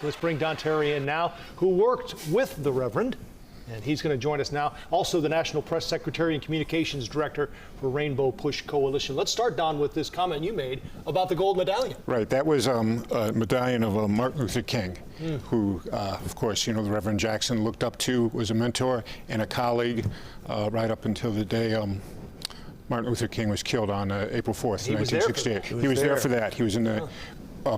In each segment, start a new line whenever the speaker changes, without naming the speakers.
Let's bring Don Terry in now, who worked with the Reverend, and he's going to join us now. Also, the National Press Secretary and Communications Director for Rainbow Push Coalition. Let's start, Don, with this comment you made about the gold medallion.
Right. That was a medallion of Martin Luther King, who, of course, you know, the Reverend Jackson looked up to, was a mentor and a colleague right up until the day Martin Luther King was killed on April 4th, 1968. He was there for that. He was in the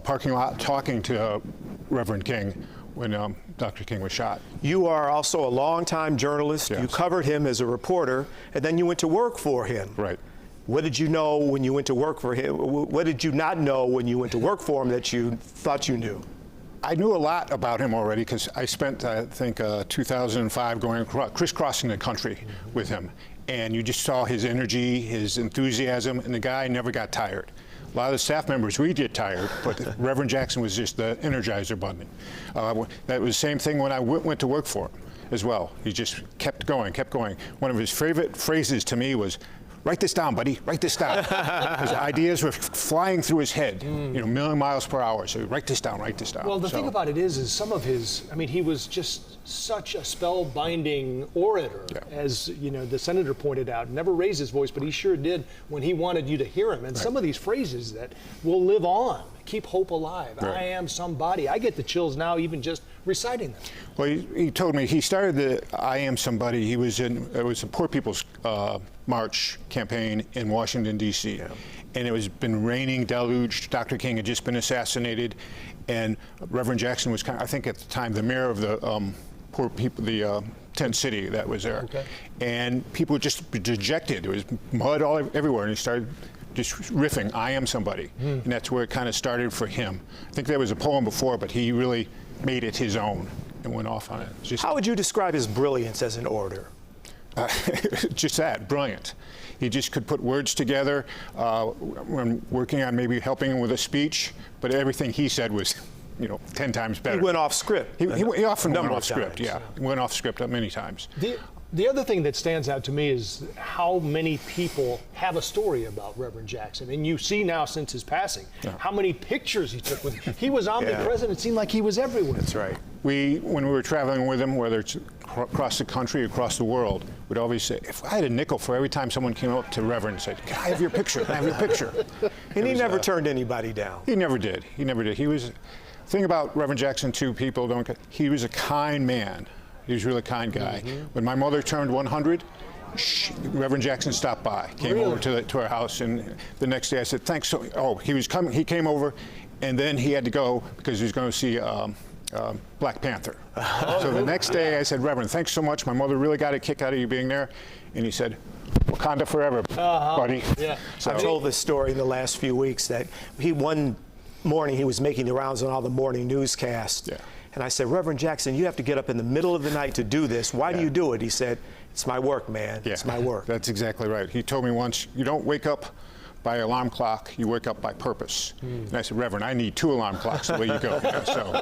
parking lot talking to Reverend King when Dr. King was shot.
You are also a longtime journalist.
Yes.
You covered him as a reporter, and then you went to work for him.
Right.
What did you know when you went to work for him? What did you not know when you went to work for him that you thought you knew?
I knew a lot about him already because I spent, I think, 2005 going crisscrossing the country with him. And you just saw his energy, his enthusiasm, and the guy never got tired. A lot of the staff members, we get tired, but Reverend Jackson was just the energizer bunny. That was the same thing when I went to work for him as well. He just kept going, kept going. One of his favorite phrases to me was, "Write this down, buddy, write this down." His ideas were flying through his head, you know, a million miles per hour. So write this down, write this down.
Well, the thing about it is some of his, I mean, he was just such a spellbinding orator, as, you know, the senator pointed out. Never raised his voice, but he sure did when he wanted you to hear him. And some of these phrases that will live on, keep hope alive. I am somebody. I get the chills now even just reciting them.
Well, he told me he started the I Am Somebody. He was in, it was a Poor People's March campaign in Washington, D.C. And it was been raining, deluged. Dr. King had just been assassinated. And Reverend Jackson was, kind of, I think at the time, the mayor of the poor people, the tent city that was there. And people were just dejected. There was mud all everywhere. And he started just riffing, I am somebody. And that's where it kind of started for him. I think there was a poem before, but he really made it his own and went off on it. Just,
how would you describe his brilliance as an orator?
just that, brilliant. He just could put words together when working on maybe helping him with a speech, but everything he said was, you know, 10 times better.
He went off script.
He often went off script, He went off script many times.
The other thing that stands out to me is how many people have a story about Reverend Jackson. And you see now since his passing, how many pictures he took with him. He was omnipresent. It seemed like he was everywhere.
That's right.
When we were traveling with him, whether it's across the country, across the world, we'd always say, if I had a nickel for every time someone came up to Reverend and said, "Can I have your picture? Can I have your picture?"
And he never turned anybody down.
He never did. He never did. He was, the thing about Reverend Jackson, too, people don't, he was a kind man. He was a really kind guy. When my mother turned 100, Reverend Jackson stopped by, came over to our house, and the next day I said, "Thanks." So, he came over, and then he had to go because he was going to see Black Panther. So the next day I said, "Reverend, thanks so much. My mother really got a kick out of you being there." And he said, "Wakanda forever, buddy."
So I've told this story in the last few weeks that one morning he was making the rounds on all the morning newscasts. And I said, "Reverend Jackson, you have to get up in the middle of the night to do this. Why do you do it?" He said, "It's my work, man. It's my work."
That's exactly right. He told me once, you don't wake up by alarm clock, you wake up by purpose. And I said, "Reverend, I need 2 alarm clocks the way you go."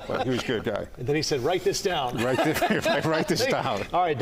But he was a good guy.
And then he said, "Write this down."
Write this down.
All right.